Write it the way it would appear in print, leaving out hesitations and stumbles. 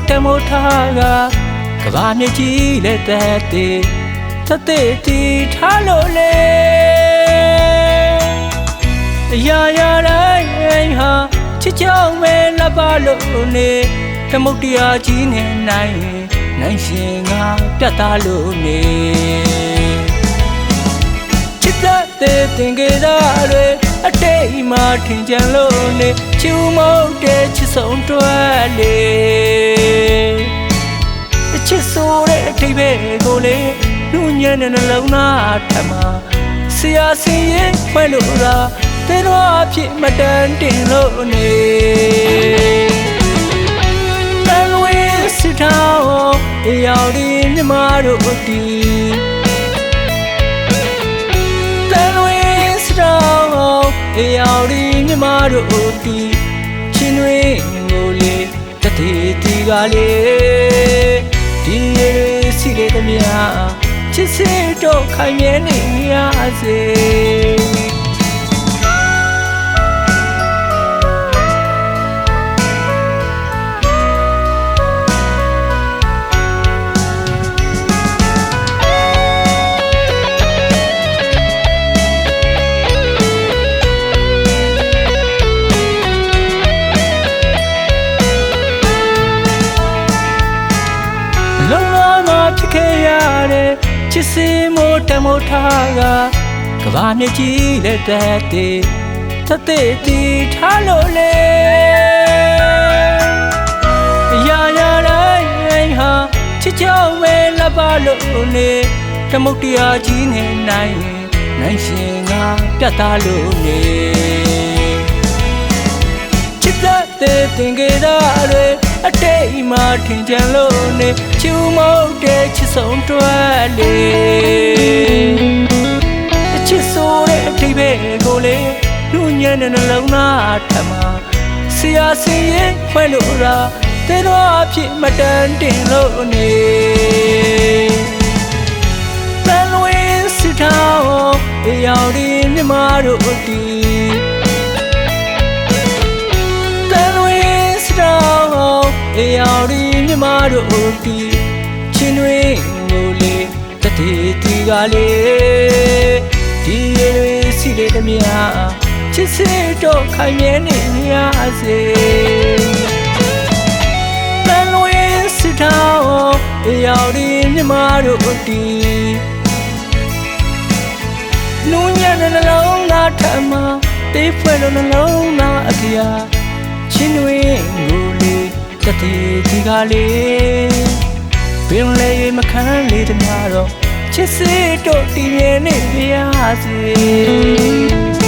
တမိုးထားကကဘာမြကြီးလက်သက်သေးသက်သေးတီထားလို့လေရာရာတိုင်းဟာချစ်ကြောင်မဲလက်ပါလို့နေတမုတ်တရားကြီးနဲ့နိုင်ရှင်ငါပြတ်သားလို့နေချစ်တဲ့တင်ကြတာတွေအတိတ်မှာထင်ကြလို့နေချူမုတ်တဲ့ချစ်ဆုံးတွဲလေချစ်ဆိုတဲ့အထိပ်ပဲကိုလေလူညံ့တဲ့နှလုံးသားထမဆရာစင်ရင်ဖွင့်လို့လားတဲတော်အဖြစ်မတန်တင်လို့နေတန်ဝဲစစ်ထောင်းအရောက်ဒီမြမတို့တီတန်ဝဲစစ်ထောင်းအရောက်ဒီမြမတို့တီချင်းတွင်ကိုလေတတိတီကလေဒီရေစီလေတမချစ်စေတော့ခိုင်မြဲနေရစေဖြစ်ခဲ့ရတဲ့ချစ်စင်မိုးတမိုးထားကကဘာမြကြီးလက်သက်သေးသက်သေးတီထားလို့လေရာရာတိုင်းဟာချစ်ကြောင်မဲလက်ပါလို့နေတမုတ်တရားကြီးနဲ့နိုင်ရှင်ငါပြတ်သားလို့နေချစ်တဲ့တင်ကြတာတွေအတိတ်မှာထင်ကြလို့နေချူမုတ်တဲ့ချစ်ဆုံးတွဲလေချစ်ဆိုတဲ့အထိပ်ပဲကိုလေလူညံ့တဲ့နှလုံးသားထမဆရာစင်ရင်ဖွင့်လို့လားတဲတော်အဖြစ်မတန်တင်လို့နေတန်ဝဲစစ်ထောင်းအရောက်ဒီမြမတို့တီအရောက်ဒီမြမတို့တီချင်းတွင်ကိုလေတတိတီကလေဒီရေစီလေတမချစ်စေတော့ခိုင်မြဲနေရစေတန်ဝဲစစ်ထောင်းအရောက်ဒီမြမတို့တီနူးညံ့တဲ့နှလုံးသားထမတေးဖွဲ့လို့နှလုံးသားအပြာချင်းတွင်ကိုလေတတိဒီကလေးပင်လေးမခံလေးတများတော့ချစ်စေတော့တည်မြဲနေပြရစေ